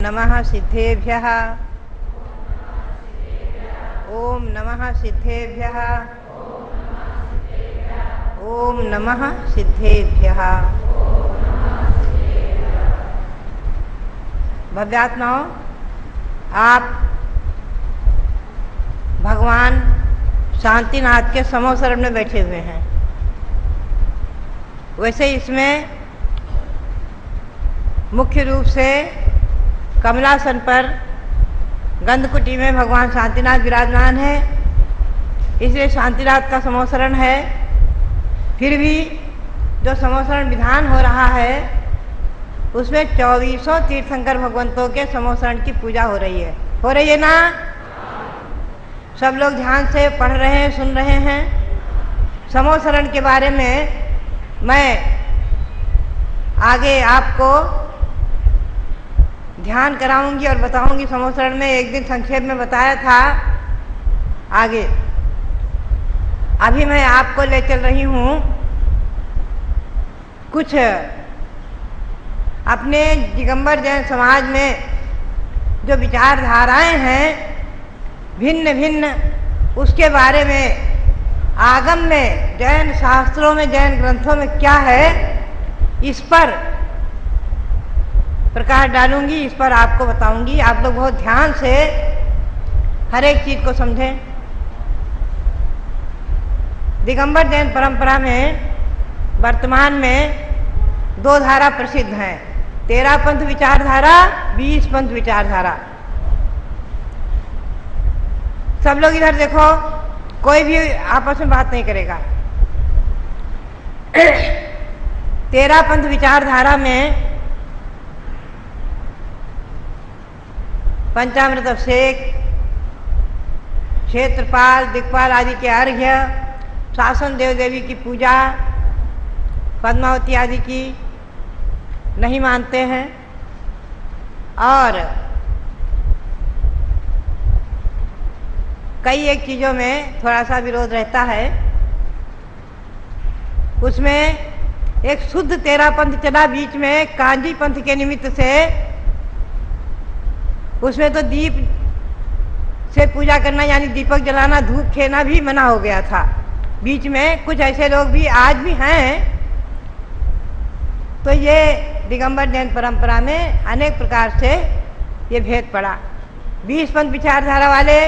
नमः सिद्धेभ्यः। ओम नमः सिद्धेभ्यः। ओम नमः सिद्धेभ्यः। भव्यात्माओं, आप भगवान शांतिनाथ के समोसरण में बैठे हुए हैं। वैसे इसमें मुख्य रूप से कमलासन पर गंधकुटी में भगवान शांतिनाथ विराजमान है, इसलिए शांतिनाथ का समोसरण है। फिर भी जो समोसरण विधान हो रहा है उसमें 2400 तीर्थंकर भगवंतों के समोसरण की पूजा हो रही है ना? सब लोग ध्यान से पढ़ रहे हैं, सुन रहे हैं। समोसरण के बारे में मैं आगे आपको ध्यान कराऊंगी और बताऊंगी। समोसरण में एक दिन संक्षेप में बताया था आगे। अभी मैं आपको ले चल रही हूँ कुछ अपने दिगंबर जैन समाज में जो विचारधाराएं हैं भिन्न भिन्न, उसके बारे में आगम में, जैन शास्त्रों में, जैन ग्रंथों में क्या है, इस पर प्रकाश डालूंगी, इस पर आपको बताऊंगी। आप लोग बहुत ध्यान से हर एक चीज को समझें। दिगंबर जैन परंपरा में वर्तमान में 2 धारा प्रसिद्ध हैं, 13 पंथ विचारधारा, 20 पंथ विचारधारा। सब लोग इधर देखो, कोई भी आपस में बात नहीं करेगा। 13 पंथ विचारधारा में पंचामृत अभिषेक, क्षेत्रपाल, दिक्पाल आदि के अर्घ्य, शासन देव देवी की पूजा, पद्मावती आदि की नहीं मानते हैं। और कई एक चीज़ों में थोड़ा सा विरोध रहता है। उसमें एक शुद्ध 13 पंथ चला, बीच में कांजी पंथ के निमित्त से उसमें तो दीप से पूजा करना यानी दीपक जलाना, धूप खेना भी मना हो गया था। बीच में कुछ ऐसे लोग भी आज भी हैं। तो ये दिगंबर जैन परंपरा में अनेक प्रकार से ये भेद पड़ा। 20 पंथ विचारधारा वाले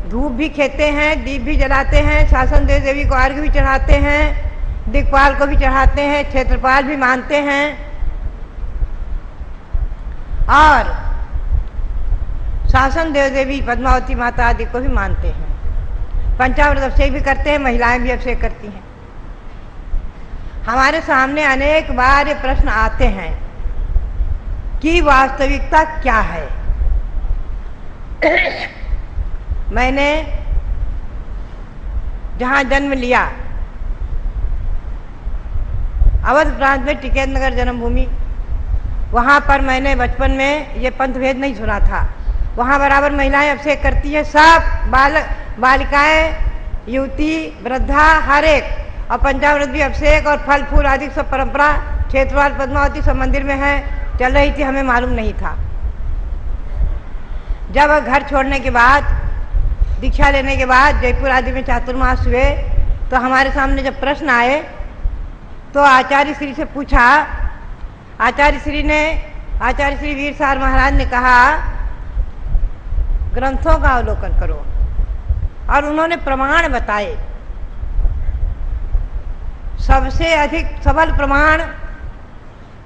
धूप भी खेते हैं, दीप भी जलाते हैं, शासन देव देवी को अर्घ्य भी चढ़ाते हैं, दिक्पाल को भी चढ़ाते हैं, क्षेत्रपाल भी मानते हैं और शासन देव देवी, पद्मावती माता आदि को भी मानते हैं। पंचामृत अभिषेक भी करते हैं, महिलाएं भी अभिषेक करती हैं। हमारे सामने अनेक बार ये प्रश्न आते हैं कि वास्तविकता क्या है। मैंने जहाँ जन्म लिया, अवध प्रांत में टिकैत नगर जन्मभूमि, वहाँ पर मैंने बचपन में ये पंथ भेद नहीं सुना था। वहाँ बराबर महिलाएं अभिषेक करती है, सब बालिकाएं, युवती, वृद्धा, हर एक। और पंचामृत भी अभिषेक और फल फूल आदि सब परंपरा क्षेत्रपाल, पद्मावती सब मंदिर में है, चल रही थी, हमें मालूम नहीं था। जब घर छोड़ने के बाद, दीक्षा लेने के बाद जयपुर आदि में चातुर्मास हुए तो हमारे सामने जब प्रश्न आए तो आचार्य श्री से पूछा। आचार्य श्री वीर सार महाराज ने कहा ग्रंथों का अवलोकन करो, और उन्होंने प्रमाण बताए। सबसे अधिक सबल प्रमाण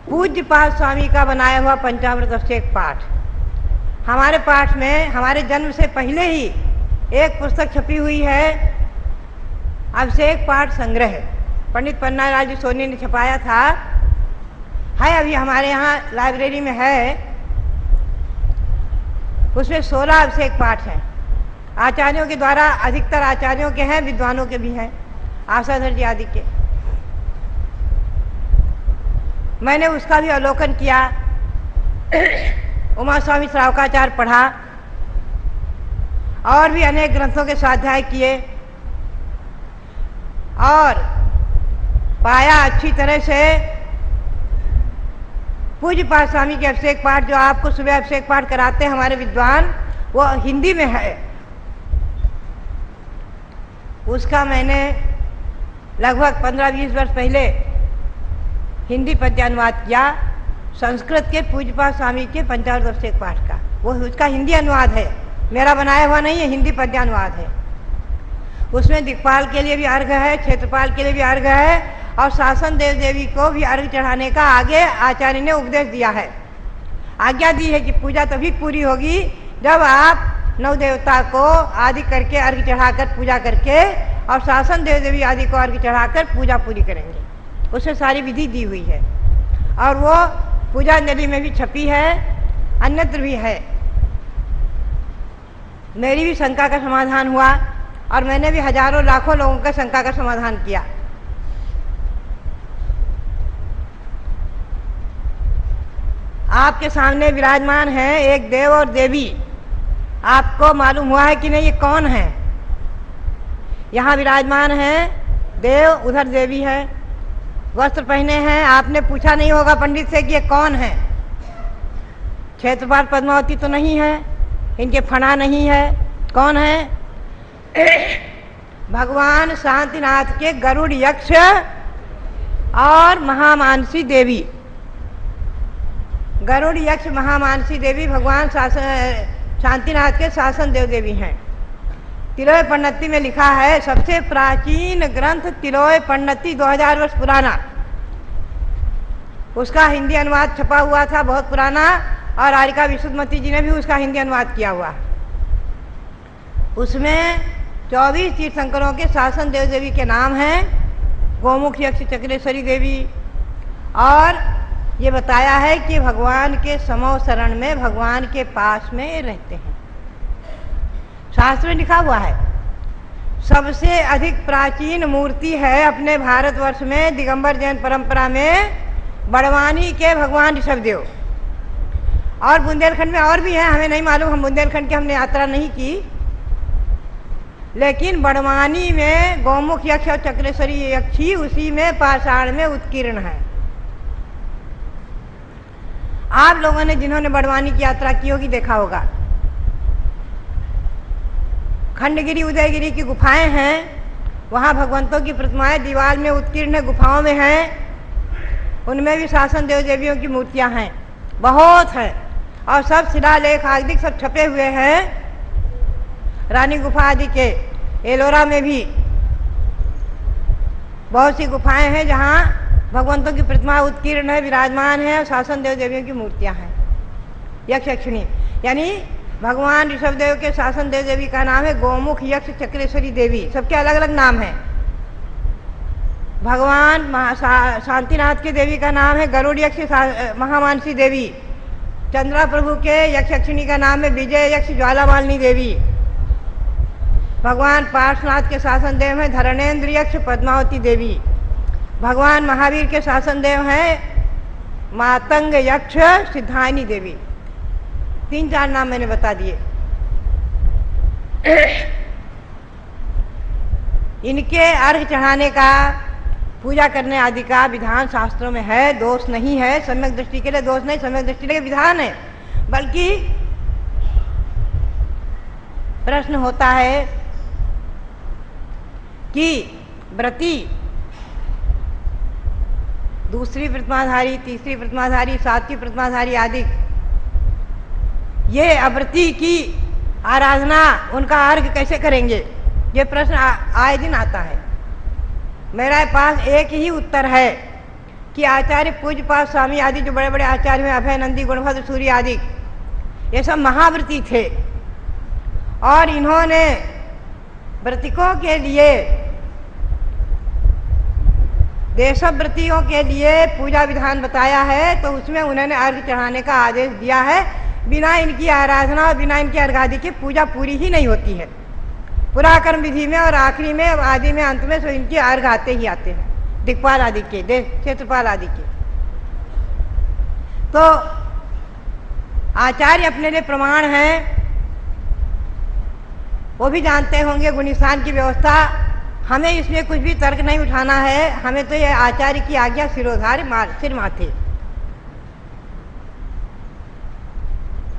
पूज्यपाद स्वामी का बनाया हुआ पंचामृत अभिषेक पाठ। हमारे पाठ में हमारे जन्म से पहले ही एक पुस्तक छपी हुई है, अभिषेक पाठ संग्रह, पंडित पन्नालाल जी सोनी ने छपाया था, है अभी हमारे यहाँ लाइब्रेरी में है। उसमें 16 अभिषेक पाठ हैं, आचार्यों के द्वारा, अधिकतर आचार्यों के हैं, विद्वानों के भी हैं, आशाधर जी आदि के। मैंने उसका भी अवलोकन किया, उमा स्वामी श्रावकाचार्य पढ़ा और भी अनेक ग्रंथों के स्वाध्याय किए और पाया अच्छी तरह से पूज्य पाद स्वामी के अभिषेक पाठ जो आपको सुबह अभिषेक पाठ कराते हैं हमारे विद्वान, वो हिंदी में है। उसका मैंने लगभग 15-20 वर्ष पहले हिंदी पद्यानुवाद किया संस्कृत के पूज्य पाद स्वामी के पंचामृत अभिषेक पाठ का। वो उसका हिंदी अनुवाद है, मेरा बनाया हुआ नहीं है, हिंदी पद्यानुवाद है। उसमें दिक्पाल के लिए भी अर्घ है, क्षेत्रपाल के लिए भी अर्घ है, और शासन देव देवी को भी अर्घ चढ़ाने का आगे आचार्य ने उपदेश दिया है, आज्ञा दी है कि पूजा तभी पूरी होगी जब आप नव देवता को आदि करके अर्घ चढ़ाकर पूजा करके और शासन देव देवी आदि को अर्घ चढ़ाकर पूजा पूरी करेंगे। उसमें सारी विधि दी हुई है और वो पूजांजलि में भी छपी है, अन्यत्र भी है। मेरी भी शंका का समाधान हुआ और मैंने भी हजारों लाखों लोगों का शंका का समाधान किया। आपके सामने विराजमान है एक देव और देवी। आपको मालूम हुआ है कि नहीं ये कौन है? यहाँ विराजमान है देव, उधर देवी है, वस्त्र पहने हैं। आपने पूछा नहीं होगा पंडित से कि ये कौन है। क्षेत्रपाल पद्मावती तो नहीं है, इनके फणा नहीं है। कौन है? भगवान शांतिनाथ के गरुड़ यक्ष और महामानसी देवी। गरुड़ यक्ष महामानसी देवी भगवान शांतिनाथ के शासन देव देवी हैं। तिलोय पंडिती में लिखा है, सबसे प्राचीन ग्रंथ तिलोय पंडिती 2000 वर्ष पुराना, उसका हिंदी अनुवाद छपा हुआ था, बहुत पुराना, और आरिका विशुद्धमती जी ने भी उसका हिंदी अनुवाद किया हुआ। उसमें 24 तीर्थंकरों के शासन देव देवी के नाम हैं, गोमुख यक्ष चक्रेश्वरी देवी, और ये बताया है कि भगवान के समो शरण में भगवान के पास में रहते हैं। शास्त्र में लिखा हुआ है सबसे अधिक प्राचीन मूर्ति है अपने भारतवर्ष में दिगंबर जैन परंपरा में बड़वानी के भगवान ऋषभदेव। और बुंदेलखंड में और भी हैं, हमें नहीं मालूम, हम बुंदेलखंड की हमने यात्रा नहीं की, लेकिन बड़वानी में गौमुख यक्ष और चक्रेश्वरी यक्षी उसी में पाषाण में उत्कीर्ण है। आप लोगों ने जिन्होंने बड़वानी की यात्रा की होगी देखा होगा, खंडगिरी उदयगिरी की गुफाएं हैं, वहाँ भगवंतों की प्रतिमाएं दीवार में उत्कीर्ण गुफाओं में हैं। उनमें भी शासन देव देवियों की मूर्तियां हैं, बहुत हैं, और सब शिलालेख आदि सब छपे हुए हैं। रानी गुफा आदि के एलोरा में भी बहुत सी गुफाएं हैं जहाँ भगवंतों की प्रतिमा उत्कीर्ण है, विराजमान है, और शासन देव देवियों की मूर्तियां हैं। यक्ष यक्षिणी यानी भगवान ऋषभदेव के शासन देव देवी का नाम है गोमुख यक्ष चक्रेश्वरी देवी, सबके अलग अलग नाम हैं। भगवान शांतिनाथ के देवी का नाम है गरुड़ यक्ष महामानसी देवी। चंद्रा प्रभु के यक्ष यक्षिणी का नाम है विजय यक्ष ज्वालामालिनी देवी। भगवान पार्श्वनाथ के शासन देव है धरणेन्द्र यक्ष पद्मावती देवी। भगवान महावीर के शासन देव हैं मातंग यक्ष सिद्धायनी देवी। 3-4 नाम मैंने बता दिए। इनके अर्घ चढ़ाने का, पूजा करने आदि का विधान शास्त्रों में है, दोष नहीं है। सम्यक दृष्टि के लिए दोष नहीं, सम्यक दृष्टि के लिए विधान है। बल्कि प्रश्न होता है कि व्रती दूसरी प्रतिमाधारी, तीसरी प्रतिमाधारी, 7वीं प्रतिमाधारी आदि ये अव्रती की आराधना, उनका अर्घ कैसे करेंगे? ये प्रश्न आए दिन आता है। मेरे पास एक ही उत्तर है कि आचार्य पूज्य पाद स्वामी आदि जो बड़े बड़े आचार्य हैं, अभय नंदी गुणभद्र सूर्य आदि, ये सब महाव्रती थे और इन्होंने व्रतिकों के लिए, देशव्रतियों के लिए पूजा विधान बताया है, तो उसमें उन्होंने अर्घ चढ़ाने का आदेश दिया है। बिना इनकी आराधना और बिना इनकी अर्घ आदि की पूजा पूरी ही नहीं होती है। पुराकर्म विधि में और आखिरी में, आदि में, अंत में सो इनके अर्घ आते ही आते हैं, दिक्पाल आदि के, क्षेत्रपाल आदि के। तो आचार्य अपने लिए प्रमाण हैं, वो भी जानते होंगे गुणस्थान की व्यवस्था। हमें इसमें कुछ भी तर्क नहीं उठाना है, हमें तो ये आचार्य की आज्ञा सिरोधार्य सिर माथे।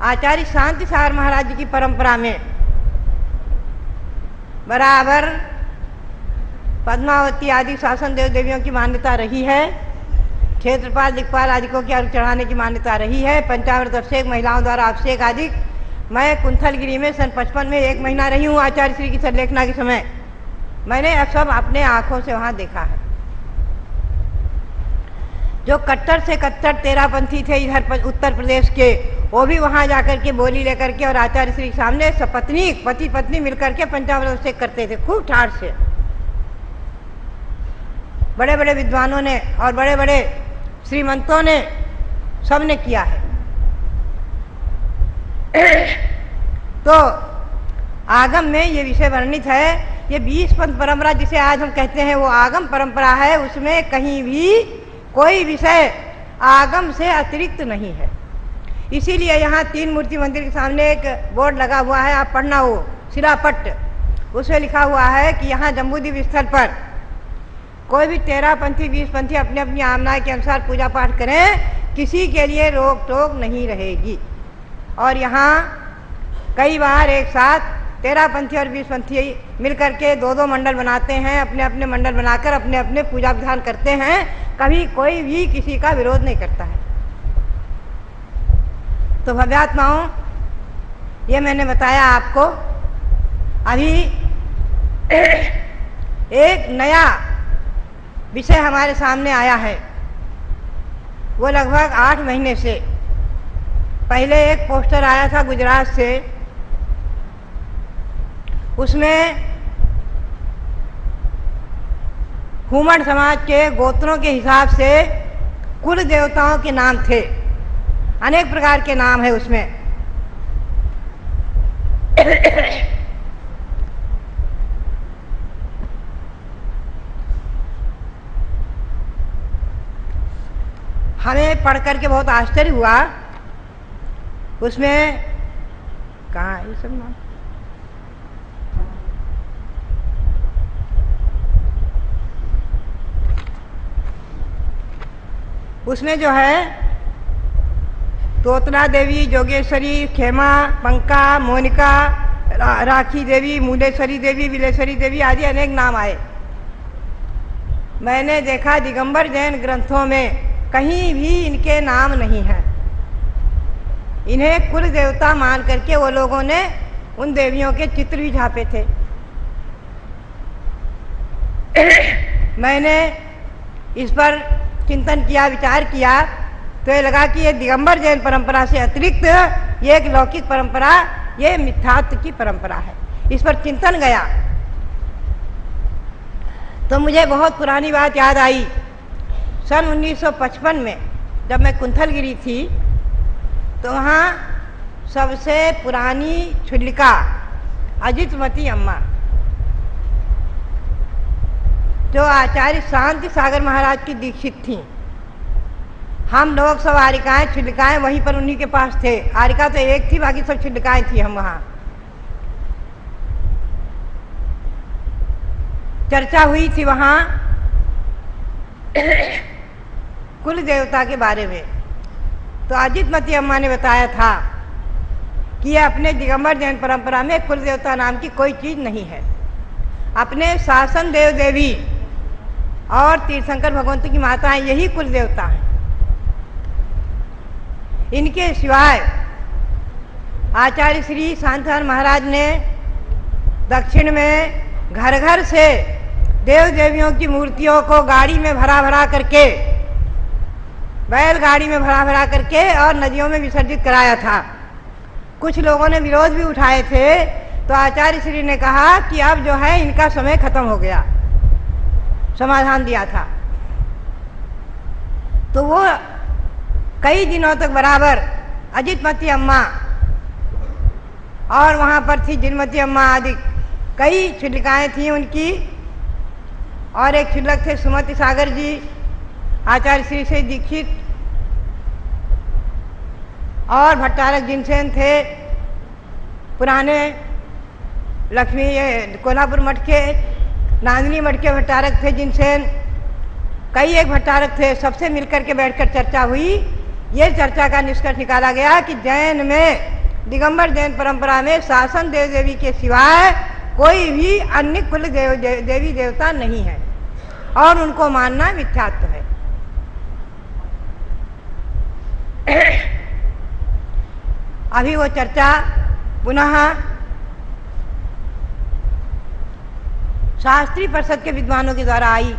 आचार्य शांति सागर महाराज जी की परंपरा में बराबर पद्मावती आदि शासन देव देवियों की मान्यता रही है। क्षेत्रपाल दिक्पाल आदिकों की अर्घ चढ़ाने की मान्यता रही है। पंचामृत अभिषेक महिलाओं द्वारा अभिषेक आदि। मैं कुंथलगिरी में सन 55 में 1 महीना रही हूँ आचार्य श्री की संलेखना के समय। मैंने अब सब अपने आंखों से वहाँ देखा है। जो कट्टर से कट्टर तेरापंथी थे इधर उत्तर प्रदेश के, वो भी वहाँ जाकर के बोली लेकर के और आचार्य श्री के सामने सपत्नी पति पत्नी मिलकर के पंचामृत अभिषेक करते थे खूब ठाठ से। बड़े बड़े विद्वानों ने और बड़े बड़े श्रीमंतों ने सबने किया है। तो आगम में ये विषय वर्णित है। ये 20 पंथ परंपरा जिसे आज हम कहते हैं वो आगम परंपरा है। उसमें कहीं भी कोई विषय आगम से अतिरिक्त नहीं है। इसीलिए यहाँ 3 मूर्ति मंदिर के सामने एक बोर्ड लगा हुआ है, आप पढ़ना हो, शिलापट्ट, उसमें लिखा हुआ है कि यहाँ जम्बूद्वीप स्थल पर कोई भी 13 पंथी 20 पंथी अपने अपनी आमना के अनुसार पूजा पाठ करें, किसी के लिए रोक टोक नहीं रहेगी। और यहाँ कई बार एक साथ 13 पंथी और 20 पंथी मिलकर के 2-2 मंडल बनाते हैं, अपने अपने मंडल बनाकर अपने अपने पूजा विधान करते हैं। कभी कोई भी किसी का विरोध नहीं करता है। तो भव्यात्माओं, ये मैंने बताया आपको। अभी एक नया विषय हमारे सामने आया है। वो लगभग 8 महीने से पहले एक पोस्टर आया था गुजरात से। उसमें हुमड़ समाज के गोत्रों के हिसाब से कुल देवताओं के नाम थे। अनेक प्रकार के नाम है उसमें। हमें पढ़ करके बहुत आश्चर्य हुआ। उसमें कहाँ ये सब नाम? उसमें जो है तोतला देवी, जोगेश्वरी, खेमा, पंका, मोनिका, राखी देवी, मूलेश्वरी देवी, विलेश्वरी देवी आदि अनेक नाम आए। मैंने देखा दिगंबर जैन ग्रंथों में कहीं भी इनके नाम नहीं हैं। इन्हें कुल देवता मान करके वो लोगों ने उन देवियों के चित्र भी छापे थे। मैंने इस पर चिंतन किया, विचार किया, तो ये लगा कि ये दिगंबर जैन परंपरा से अतिरिक्त ये एक लौकिक परंपरा, ये मिथ्यात्व की परंपरा है। इस पर चिंतन गया तो मुझे बहुत पुरानी बात याद आई। सन 1955 में जब मैं कुंथलगिरी थी तो वहाँ सबसे पुरानी छुलिका अजितमती अम्मा, जो आचार्य शांति सागर महाराज की दीक्षित थी। हम लोग सब आरिकाएं छुलिकाएं वहीं पर उन्हीं के पास थे। आरिका तो एक थी, बाकी सब छुलिकाएं थी। हम वहाँ चर्चा हुई थी वहाँ कुल देवता के बारे में। तो अजितमती अम्मा ने बताया था कि अपने दिगंबर जैन परंपरा में कुल देवता नाम की कोई चीज नहीं है। अपने शासन देव देवी और तीर्थंकर भगवंत की माताएं यही कुल देवता हैं। इनके सिवाय आचार्य श्री शांतिनाथ महाराज ने दक्षिण में घर घर से देव देवियों की मूर्तियों को गाड़ी में भरा भरा करके, बैलगाड़ी में भरा भरा करके और नदियों में विसर्जित कराया था। कुछ लोगों ने विरोध भी उठाए थे, तो आचार्य श्री ने कहा कि अब जो है इनका समय खत्म हो गया, समाधान दिया था। तो वो कई दिनों तक बराबर अजितमती अम्मा और वहाँ पर थी जिनमती अम्मा आदि कई छुलिकाएँ थी उनकी। और एक छुलक थे सुमति सागर जी, आचार्य श्री से दीक्षित, और भट्टारक जिनसेन थे पुराने लक्ष्मी कोल्हापुर मठ के, नांदनी मठ के भट्टारक थे जिनसेन। कई एक भट्टारक थे। सबसे मिलकर के बैठकर चर्चा हुई ये चर्चा का निष्कर्ष निकाला गया कि जैन में, दिगंबर जैन परंपरा में शासन देव देवी के सिवाय कोई भी अन्य कुल देवी देवता नहीं है और उनको मानना मिथ्यात्व है। अभी वो चर्चा पुनः शास्त्रीय परिषद के विद्वानों के द्वारा आई।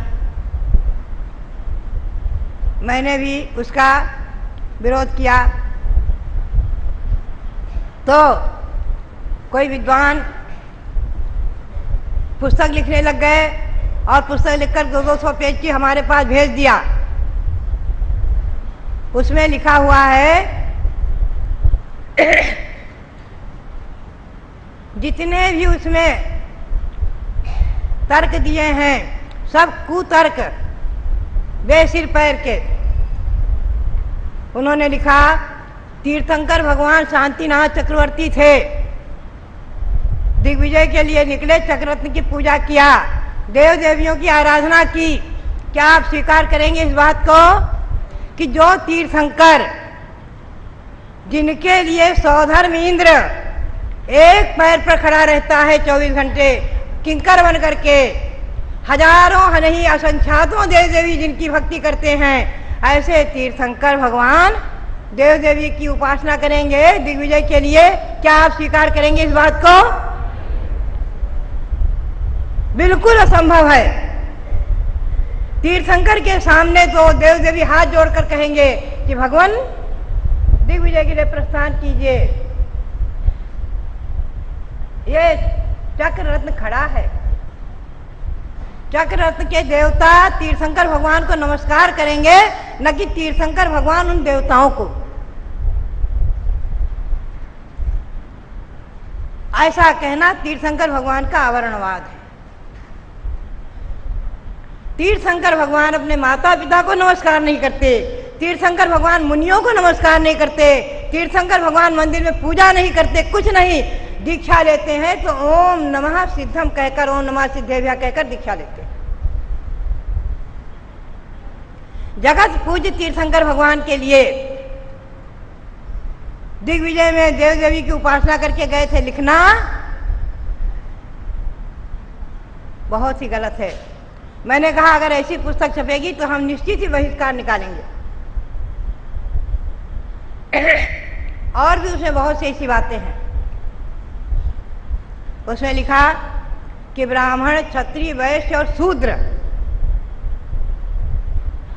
मैंने भी उसका विरोध किया। तो कोई विद्वान पुस्तक लिखने लग गए और पुस्तक लिखकर 200 पेज की हमारे पास भेज दिया। उसमें लिखा हुआ है जितने भी उसमें तर्क दिए हैं सब कुतर्क, बेसिर पैर के। उन्होंने लिखा तीर्थंकर भगवान शांतिनाथ चक्रवर्ती थे, दिग्विजय के लिए निकले, चक्ररत्न की पूजा किया, देव देवियों की आराधना की। क्या आप स्वीकार करेंगे इस बात को कि जो तीर्थंकर जिनके लिए सौधर्म इंद्र एक पैर पर खड़ा रहता है 24 घंटे किंकर बन करके, हजारों नहीं असंख्यातों देव देवी जिनकी भक्ति करते हैं, ऐसे तीर्थंकर भगवान देव देवी की उपासना करेंगे दिग्विजय के लिए? क्या आप स्वीकार करेंगे इस बात को? बिल्कुल असंभव है। तीर्थंकर के सामने तो देव देवी हाथ जोड़कर कहेंगे कि भगवान दिग्विजय के लिए प्रस्थान कीजिए। ये चक्ररत्न खड़ा है, चक्ररत्न के देवता तीर्थंकर भगवान को नमस्कार करेंगे, न कि तीर्थंकर भगवान उन देवताओं को। ऐसा कहना तीर्थंकर भगवान का आवरणवाद है। तीर्थंकर भगवान अपने माता पिता को नमस्कार नहीं करते, तीर्थंकर भगवान मुनियों को नमस्कार नहीं करते, तीर्थंकर भगवान मंदिर में पूजा नहीं करते, कुछ नहीं। दीक्षा लेते हैं तो ओम नमः सिद्धम कहकर, ओम नमः सिद्धेभ्यः कहकर दीक्षा लेते हैं। जगत पूज्य तीर्थंकर भगवान के लिए दिग्विजय में देव देवी की उपासना करके गए थे लिखना बहुत ही गलत है। मैंने कहा अगर ऐसी पुस्तक छपेगी तो हम निश्चित ही बहिष्कार निकालेंगे। और भी उसमें बहुत सी ऐसी बातें हैं। उसमें लिखा कि ब्राह्मण, क्षत्रिय, वैश्य और शूद्र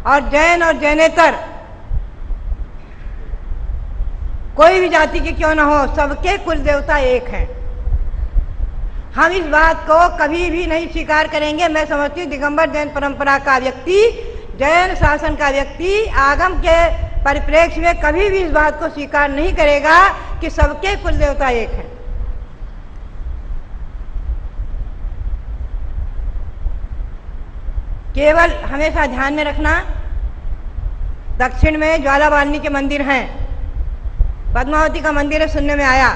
और जैन और जैनेतर कोई भी जाति के क्यों न हो, सबके कुल देवता एक हैं। हम इस बात को कभी भी नहीं स्वीकार करेंगे। मैं समझती हूँ दिगंबर जैन परंपरा का व्यक्ति, जैन शासन का व्यक्ति आगम के परिप्रेक्ष्य में कभी भी इस बात को स्वीकार नहीं करेगा कि सबके कुल देवता एक हैं। केवल हमेशा ध्यान में रखना, दक्षिण में ज्वालामालिनी के मंदिर हैं, पद्मावती का मंदिर है, सुनने में आया,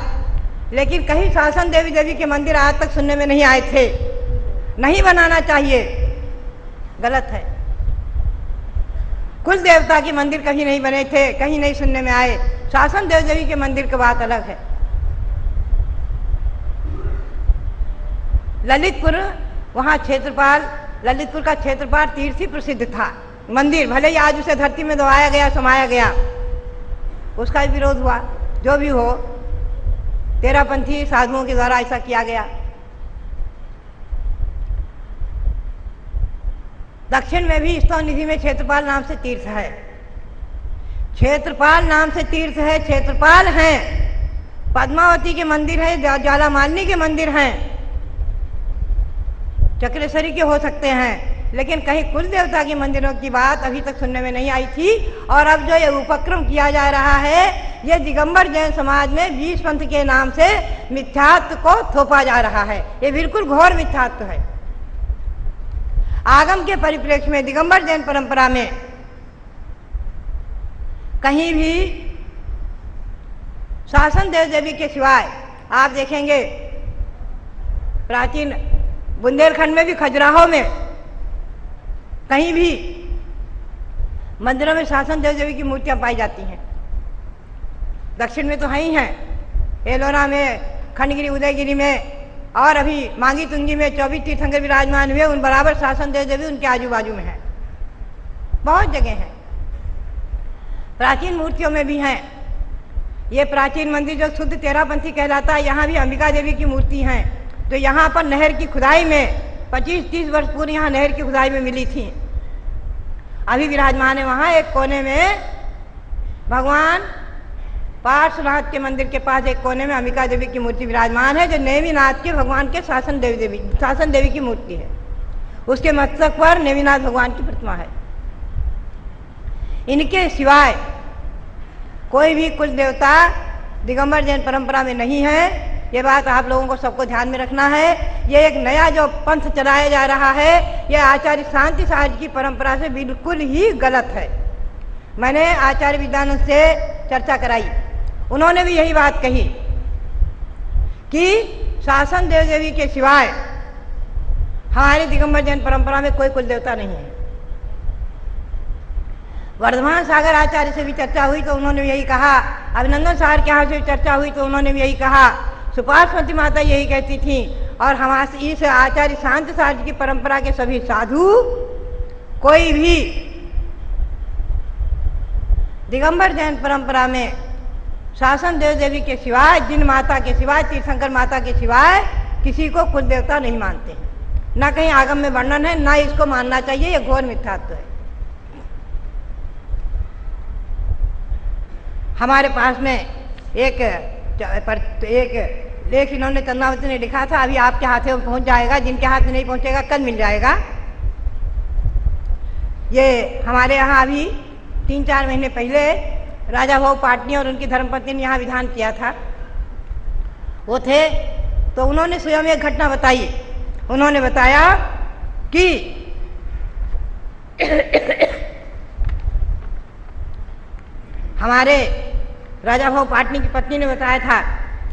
लेकिन कहीं शासन देवी देवी के मंदिर आज तक सुनने में नहीं आए थे। नहीं बनाना चाहिए, गलत है। कुल देवता के मंदिर कहीं नहीं बने थे, कहीं नहीं सुनने में आए। शासन देव देवी के मंदिर की बात अलग है। ललितपुर, वहाँ क्षेत्रपाल, ललितपुर का क्षेत्रपाल तीर्थ ही प्रसिद्ध था मंदिर, भले ही आज उसे धरती में दबाया गया, समाया गया, उसका भी विरोध हुआ। जो भी हो, तेरापंथी साधुओं के द्वारा ऐसा किया गया। दक्षिण में भी स्तव निधि में क्षेत्रपाल नाम से तीर्थ है, क्षेत्रपाल नाम से तीर्थ है, क्षेत्रपाल हैं। पद्मावती के मंदिर है, ज्वालामालिनी के मंदिर हैं, चक्रेश्वरी के हो सकते हैं, लेकिन कहीं कुल देवता के मंदिरों की बात अभी तक सुनने में नहीं आई थी। और अब जो ये उपक्रम किया जा रहा है, ये दिगंबर जैन समाज में 20 पंथ के नाम से मिथ्यात्व को थोपा जा रहा है। ये बिल्कुल घोर मिथ्यात्व है। आगम के परिप्रेक्ष्य में दिगंबर जैन परंपरा में कहीं भी शासन देव देवी के सिवाय आप देखेंगे, प्राचीन बुंदेलखंड में भी, खजुराहो में, कहीं भी मंदिरों में शासन देव देवी की मूर्तियां पाई जाती हैं। दक्षिण में तो है ही हैं, एलोरा में, खंडगिरी, उदयगिरी में, और अभी मांगी तुंगी में 24 तीर्थंकर विराजमान हुए, उन बराबर शासन देव देवी उनके आजू बाजू में है, बहुत जगह हैं। प्राचीन मूर्तियों में भी हैं। ये प्राचीन मंदिर जो शुद्ध तेरापंथी कहलाता है, यहाँ भी अंबिका देवी की मूर्ति हैं। तो यहाँ पर नहर की खुदाई में 25-30 वर्ष पूर्व यहाँ नहर की खुदाई में मिली थी, अभी विराजमान है। वहाँ एक कोने में भगवान पार्श्वनाथ के मंदिर के पास एक कोने में अंबिका देवी की मूर्ति विराजमान है, जो नेमिनाथ के भगवान के शासन देवी की मूर्ति है। उसके मस्तक पर नेमिनाथ भगवान की प्रतिमा है। इनके सिवाय कोई भी कुल देवता दिगंबर जैन परंपरा में नहीं है। ये बात आप लोगों को सबको ध्यान में रखना है। ये एक नया जो पंथ चलाया जा रहा है, ये आचार्य शांति साहज की परंपरा से बिल्कुल ही गलत है। मैंने आचार्य विद्यानंद से चर्चा कराई, उन्होंने भी यही बात कही कि शासन देव देवी के सिवाय हमारे दिगंबर जैन परंपरा में कोई कुल देवता नहीं है। वर्धमान सागर आचार्य से भी चर्चा हुई तो उन्होंने भी यही कहा, अभिनंदन सागर के यहाँ से भी चर्चा हुई तो उन्होंने भी यही कहा, सुपार्श्वती माता यही कहती थी, और हमारे इस आचार्य शांत साहज की परंपरा के सभी साधु कोई भी दिगंबर जैन परंपरा में शासन देव देवी के सिवाय, जिन माता के सिवाय, तीर्थंकर माता के सिवाय किसी को कुल देवता नहीं मानते हैं। ना कहीं आगम में वर्णन है, ना इसको मानना चाहिए, ये घोर मिथ्यात्व है। हमारे पास में एक लेख इन्होंने चंद्रावती ने लिखा था, अभी आपके हाथ में पहुंच जाएगा, जिनके हाथ में नहीं पहुंचेगा कल मिल जाएगा। ये हमारे यहाँ अभी 3-4 महीने पहले राजा भाऊ पाटनी और उनकी धर्मपत्नी ने यहाँ विधान किया था, वो थे, तो उन्होंने स्वयं एक घटना बताई। उन्होंने बताया कि हमारे राजा भाऊ पाटनी की पत्नी ने बताया था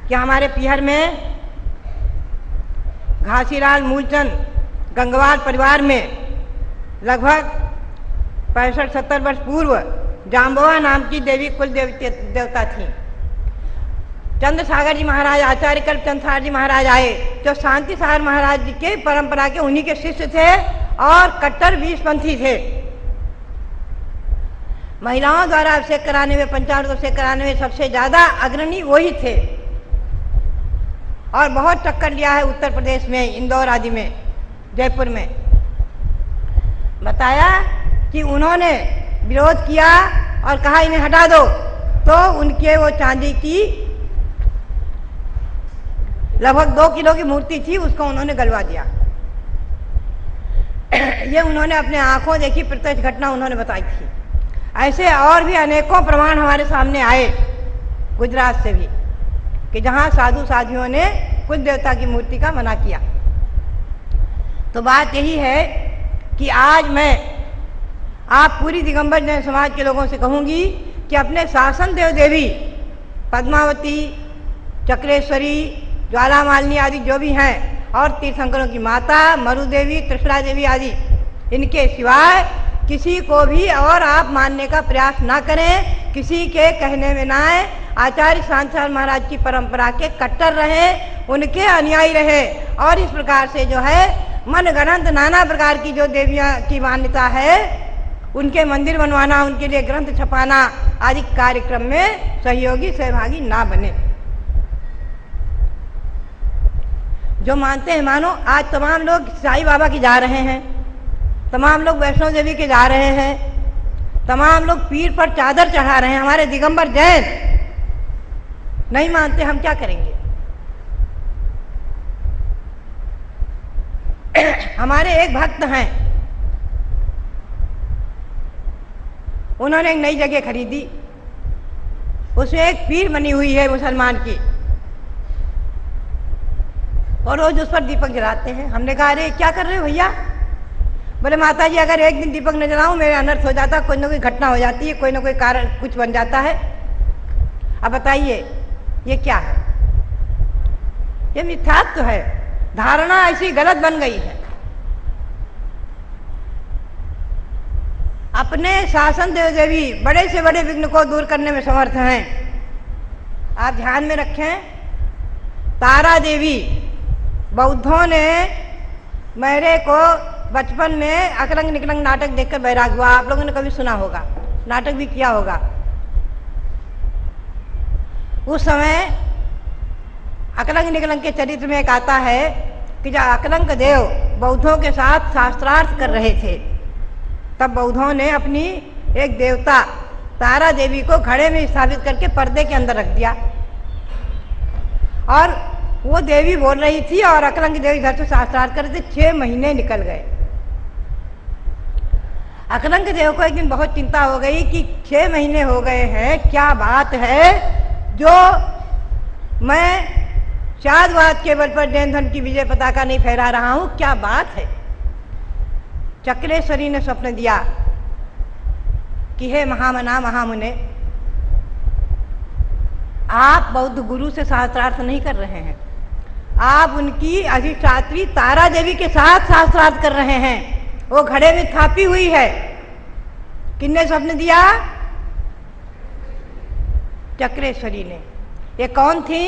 कि हमारे पिहर में घासीलाल मूलचंद गंगवार परिवार में लगभग 65-70 वर्ष पूर्व जाम्बवा नाम की देवी कुल देवता थी। चंद्र सागर जी महाराज, आचार्य कल्पचंद सागर जी महाराज आए, जो शांति सागर महाराज जी के परंपरा के उन्हीं के शिष्य थे और कट्टर बीसपंथी थे। महिलाओं द्वारा अभिषेक कराने में, पंचामृत अभिषेक कराने में सबसे ज्यादा अग्रणी वही थे, और बहुत टक्कर लिया है उत्तर प्रदेश में, इंदौर आदि में, जयपुर में। बताया कि उन्होंने विरोध किया और कहा इन्हें हटा दो, तो उनके वो चांदी की लगभग 2 किलो की मूर्ति थी, उसको उन्होंने गलवा दिया। ये उन्होंने अपने आंखों देखी प्रत्यक्ष घटना उन्होंने बताई थी। ऐसे और भी अनेकों प्रमाण हमारे सामने आए गुजरात से भी, कि जहां साधु साधियों ने कुल देवता की मूर्ति का मना किया। तो बात यही है कि आज मैं आप पूरी दिगंबर जैन समाज के लोगों से कहूंगी कि अपने शासन देव देवी पद्मावती, चक्रेश्वरी, ज्वाला मालिनी आदि जो भी हैं, और तीर्थंकरों की माता मरु देवी, त्रिशला देवी आदि, इनके सिवाय किसी को भी और आप मानने का प्रयास ना करें, किसी के कहने में ना आए। आचार्य शांति सागर महाराज की परंपरा के कट्टर रहे, उनके अनुयायी रहे, और इस प्रकार से जो है मनगढ़ंत नाना प्रकार की जो देवियां की मान्यता है, उनके मंदिर बनवाना, उनके लिए ग्रंथ छपाना आदि कार्यक्रम में सहयोगी सहभागी ना बने। जो मानते हैं मानो। आज तमाम लोग साईं बाबा की जा रहे हैं, तमाम लोग वैष्णो देवी के जा रहे हैं, तमाम लोग पीर पर चादर चढ़ा रहे हैं। हमारे दिगंबर जैन नहीं मानते, हम क्या करेंगे? हमारे एक भक्त हैं, उन्होंने एक नई जगह खरीदी, उसमें एक पीर बनी हुई है मुसलमान की, और रोज उस पर दीपक जलाते हैं। हमने कहा अरे क्या कर रहे हो भैया? बोले माता जी अगर एक दिन दीपक न जलाऊं मेरे अनर्थ हो जाता, कोई ना कोई घटना हो जाती है, कोई ना कोई कारण कुछ बन जाता है। अब बताइए ये क्या है? ये मिथ्यात्व है, धारणा ऐसी गलत बन गई है। अपने शासन देव देवी बड़े से बड़े विघ्न को दूर करने में समर्थ हैं, आप ध्यान में रखें, तारा देवी बौद्धों ने मेरे को बचपन में अकलंग निकलंग नाटक देखकर बैराग हुआ। आप लोगों ने कभी सुना होगा, नाटक भी किया होगा। उस समय अकलंग निकलंग के चरित्र में एक आता है कि जब अकलंग देव बौद्धों के साथ शास्त्रार्थ कर रहे थे, तब बौद्धों ने अपनी एक देवता तारा देवी को घड़े में स्थापित करके पर्दे के अंदर रख दिया, और वो देवी बोल रही थी और अकलंग देव इधर से शास्त्रार्थ कर रहे थे। 6 महीने निकल गए। अकलंग देव को एक दिन बहुत चिंता हो गई कि 6 महीने हो गए हैं, क्या बात है जो मैं शादवाद के बल पर जैन धर्म की विजय पताका नहीं फहरा रहा हूं, क्या बात है। चक्रेश्वरी ने स्वप्न दिया कि हे महामना महामुने, आप बौद्ध गुरु से शास्त्रार्थ नहीं कर रहे हैं, आप उनकी अधिष्ठात्री तारा देवी के साथ शास्त्रार्थ कर रहे हैं। वो घड़े में थापी हुई है। किसने स्वप्न दिया? चक्रेश्वरी ने। ये कौन थी?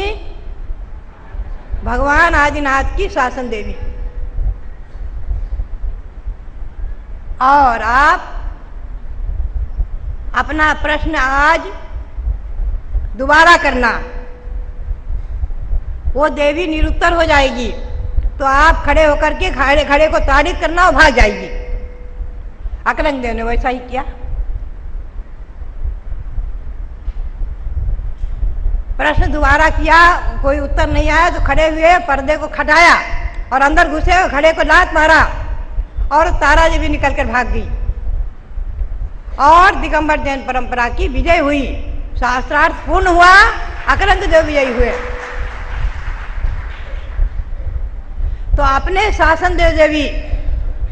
भगवान आदिनाथ की शासन देवी। और आप अपना प्रश्न आज दोबारा करना, वो देवी निरुत्तर हो जाएगी तो आप खड़े होकर के खड़े को ताड़ित करना और भाग जाएगी। अकलंग देव ने वैसा ही किया। प्रश्न दोबारा किया, कोई उत्तर नहीं आया तो खड़े हुए पर्दे को खटाया और अंदर घुसे, खड़े को लात मारा और तारा देवी निकलकर भाग गई और दिगंबर जैन परंपरा की विजय हुई। शास्त्रार्थ पूर्ण हुआ, अकलंग देव विजयी हुए। तो अपने शासन देव देवी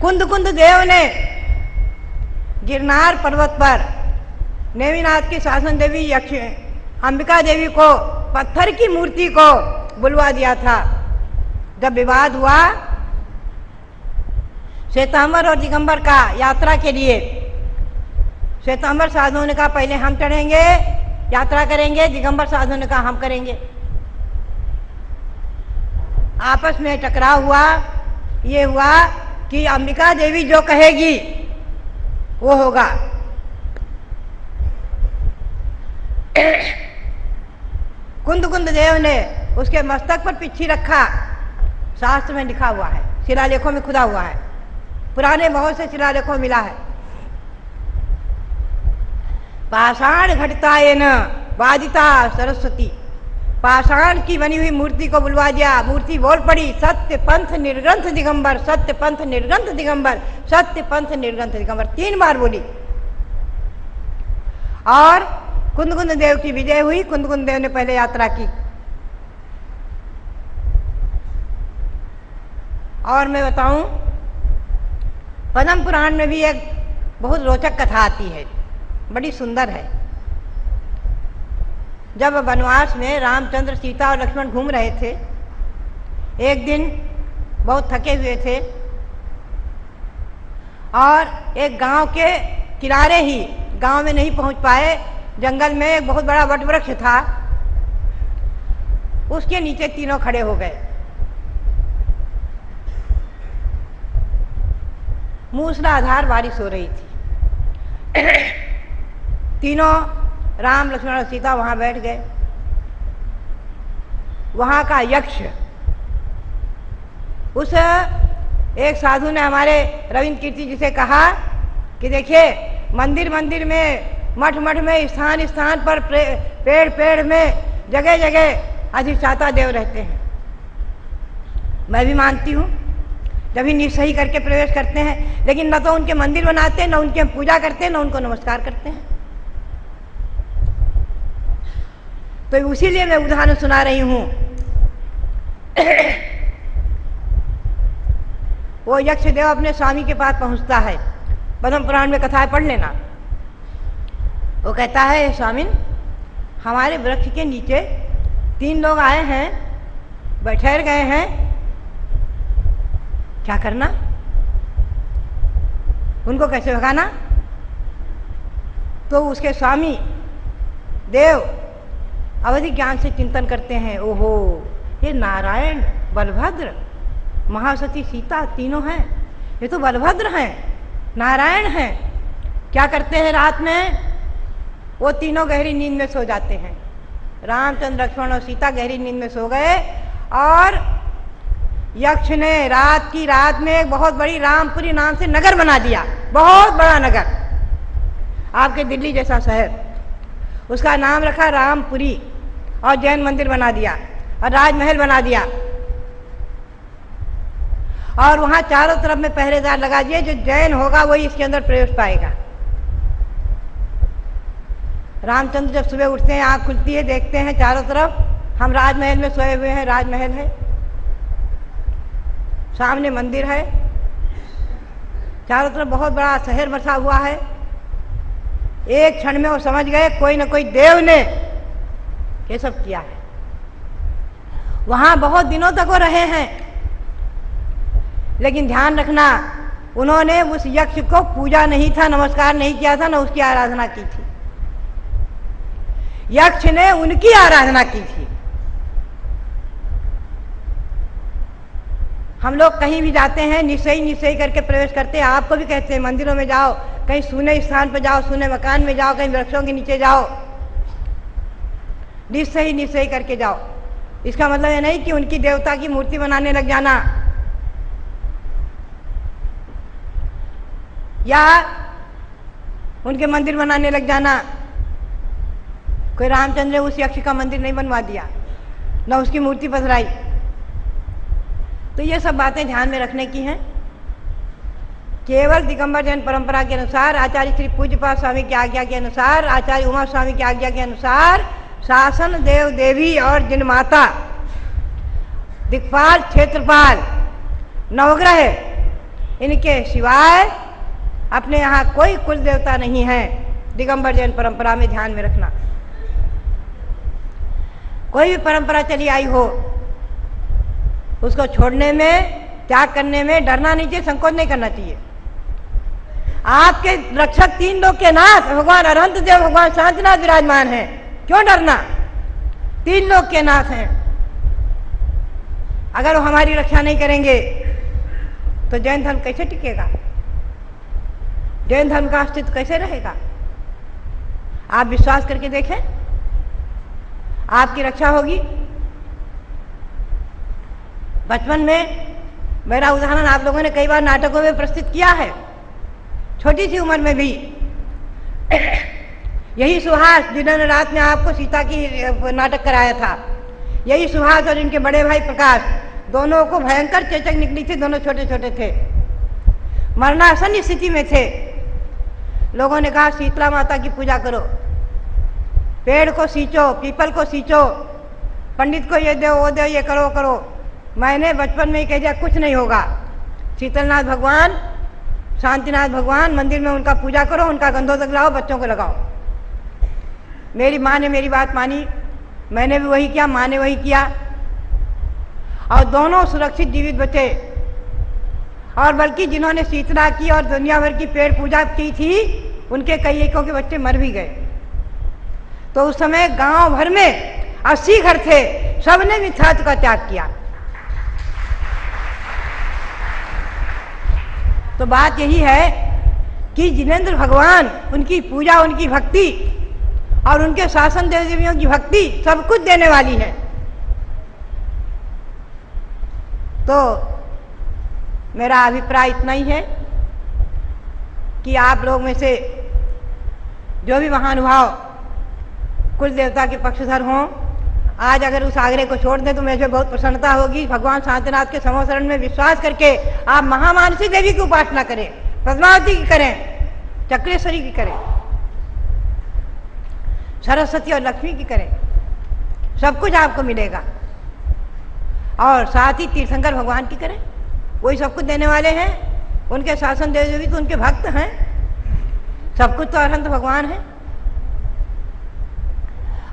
कुंद देव ने गिरनार पर्वत पर नेमिनाथ की शासन देवी अंबिका देवी को पत्थर की मूर्ति को बुलवा दिया था। जब विवाद हुआ श्वेतांबर और दिगंबर का यात्रा के लिए, श्वेतांबर साधुओं ने कहा पहले हम चढ़ेंगे, यात्रा करेंगे। दिगंबर साधुओं ने कहा हम करेंगे। आपस में टकराव हुआ। ये हुआ कि अंबिका देवी जो कहेगी वो होगा। कुंद देव ने उसके मस्तक पर पिच्छी रखा। शास्त्र में लिखा हुआ है, शिलालेखों में खुदा हुआ है, पुराने बहुत से शिलालेखों में मिला है। पाषाण घटितायेन वादिता सरस्वती, पाषाण की बनी हुई मूर्ति को बुलवा दिया। मूर्ति बोल पड़ी, सत्य पंथ निर्ग्रंथ दिगंबर, सत्य पंथ निर्ग्रंथ दिगंबर, सत्य पंथ निर्ग्रंथ दिगंबर, 3 बार बोली। और कुंद देव की विजय हुई। कुंद देव ने पहले यात्रा की। और मैं बताऊं, पद्म पुराण में भी एक बहुत रोचक कथा आती है, बड़ी सुंदर है। जब वनवास में रामचंद्र, सीता और लक्ष्मण घूम रहे थे, एक दिन बहुत थके हुए थे और एक गांव के किनारे ही, गांव में नहीं पहुंच पाए, जंगल में एक बहुत बड़ा वट वृक्ष था, उसके नीचे तीनों खड़े हो गए। मूसलाधार बारिश हो रही थी। तीनों राम, लक्ष्मण और सीता वहां बैठ गए। वहां का यक्ष, उस एक साधु ने हमारे रविंद्र कीर्ति जी से कहा कि देखिए, मंदिर मंदिर में, मठ मठ में, स्थान स्थान पर, पेड़ पेड़ में, जगह जगह अधिष्ठाता देव रहते हैं। मैं भी मानती हूँ, जब ही सही करके प्रवेश करते हैं, लेकिन न तो उनके मंदिर बनाते हैं, न उनकी पूजा करते हैं, न उनको नमस्कार करते हैं। तो उसीलिए मैं उदाहरण सुना रही हूं। वो यक्ष देव अपने स्वामी के पास पहुंचता है। पद्म पुराण में कथा है, पढ़ लेना। वो कहता है, स्वामिन, हमारे वृक्ष के नीचे 3 लोग आए हैं, बैठे गए हैं, क्या करना? उनको कैसे भगाना? तो उसके स्वामी देव अवधि ज्ञान से चिंतन करते हैं, ओहो ये नारायण, बलभद्र, महासती सीता तीनों हैं, ये तो बलभद्र हैं, नारायण हैं। क्या करते हैं रात में? वो तीनों गहरी नींद में सो जाते हैं। रामचंद्र, लक्ष्मण और सीता गहरी नींद में सो गए और यक्ष ने रात में एक बहुत बड़ी रामपुरी नाम से नगर बना दिया, बहुत बड़ा नगर, आपके दिल्ली जैसा शहर, उसका नाम रखा रामपुरी, और जैन मंदिर बना दिया और राजमहल बना दिया, और वहां चारों तरफ में पहरेदार लगा दिए, जो जैन होगा वही इसके अंदर प्रवेश पाएगा। रामचंद्र जब सुबह उठते हैं, आंख खुलती है, देखते हैं चारों तरफ, हम राजमहल में सोए हुए हैं, राजमहल है, सामने मंदिर है, चारों तरफ बहुत बड़ा शहर बसा हुआ है। एक क्षण में वो समझ गए कोई न कोई देव ने ये सब किया है। वहां बहुत दिनों तक वो रहे हैं, लेकिन ध्यान रखना, उन्होंने उस यक्ष को पूजा नहीं था, नमस्कार नहीं किया था, न उसकी आराधना की थी, यक्ष ने उनकी आराधना की थी। हम लोग कहीं भी जाते हैं निश्चय करके प्रवेश करते हैं, आपको भी कहते हैं मंदिरों में जाओ, कहीं सूने स्थान पर जाओ, सूने मकान में जाओ, कहीं वृक्षों के नीचे जाओ, निश्चय करके जाओ। इसका मतलब ये नहीं कि उनकी देवता की मूर्ति बनाने लग जाना या उनके मंदिर बनाने लग जाना। कोई रामचंद्र ने उस यक्ष का मंदिर नहीं बनवा दिया, न उसकी मूर्ति पधराई। तो ये सब बातें ध्यान में रखने की हैं। केवल दिगंबर जैन परंपरा के अनुसार, आचार्य श्री पूज्यपाद स्वामी की आज्ञा के अनुसार, आचार्य उमा स्वामी की आज्ञा के अनुसार, शासन देव देवी और जिन माता, दिक्पाल, क्षेत्रपाल, नवग्रह, इनके सिवाय अपने यहाँ कोई कुल देवता नहीं है। दिगंबर जैन परंपरा में ध्यान में रखना, कोई भी परंपरा चली आई हो, उसको छोड़ने में, त्याग करने में डरना नहीं चाहिए, संकोच नहीं करना चाहिए। आपके रक्षक तीन लोक के नाथ भगवान अनंत देव, भगवान शांतिनाथ विराजमान हैं, क्यों डरना? तीन लोक के नाथ हैं। अगर वो हमारी रक्षा नहीं करेंगे तो जैन धर्म कैसे टिकेगा? जैन धर्म का अस्तित्व कैसे रहेगा? आप विश्वास करके देखें, आपकी रक्षा होगी। बचपन में मेरा उदाहरण आप लोगों ने कई बार नाटकों में प्रस्तुत किया है, छोटी सी उम्र में भी। यही सुहास जिन्होंने रात में आपको सीता की नाटक कराया था, यही सुहास और इनके बड़े भाई प्रकाश, दोनों को भयंकर चेचक निकली थी, दोनों छोटे छोटे थे, मरणासन स्थिति में थे। लोगों ने कहा शीतला माता की पूजा करो, पेड़ को सींचो, पीपल को सींचो, पंडित को ये दो वो दो, ये करो करो। मैंने बचपन में ही कह दिया कुछ नहीं होगा। शीतलनाथ भगवान, शांतिनाथ भगवान, मंदिर में उनका पूजा करो, उनका गंधोदक लाओ, बच्चों को लगाओ। मेरी माँ ने मेरी बात मानी, मैंने भी वही किया, माँ ने वही किया, और दोनों सुरक्षित जीवित बचे। और बल्कि जिन्होंने शीतला की और दुनिया भर की पेड़ पूजा की थी, उनके कई एकों के बच्चे मर भी गए। तो उस समय गांव भर में 80 घर थे, सबने मिथ्यात्व का त्याग किया। तो बात यही है कि जिनेंद्र भगवान, उनकी पूजा, उनकी भक्ति और उनके शासन देव देवियों की भक्ति सब कुछ देने वाली है। तो मेरा अभिप्राय इतना ही है कि आप लोग में से जो भी महानुभाव कुल देवता के पक्षधर हों, आज अगर उस आग्रह को छोड़ दें तो मुझे बहुत प्रसन्नता होगी। भगवान शांतिनाथ के समोशरण में विश्वास करके आप महामानसी देवी की उपासना करें, पद्मावती की करें, चक्रेश्वरी की करें, सरस्वती और लक्ष्मी की करें, सब कुछ आपको मिलेगा। और साथ ही तीर्थंकर भगवान की करें, वही सब कुछ देने वाले हैं, उनके शासन देव देवी तो उनके भक्त हैं, सब कुछ तो अनंत भगवान है।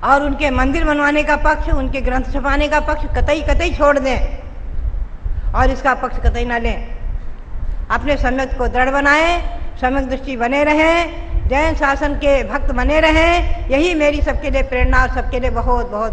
और उनके मंदिर बनवाने का पक्ष, उनके ग्रंथ छपाने का पक्ष कतई कतई छोड़ दें और इसका पक्ष कतई ना लें। अपने सम्यक को दृढ़ बनाएं, सम्यक दृष्टि बने रहें, जैन शासन के भक्त बने रहें, यही मेरी सबके लिए प्रेरणा और सबके लिए बहुत बहुत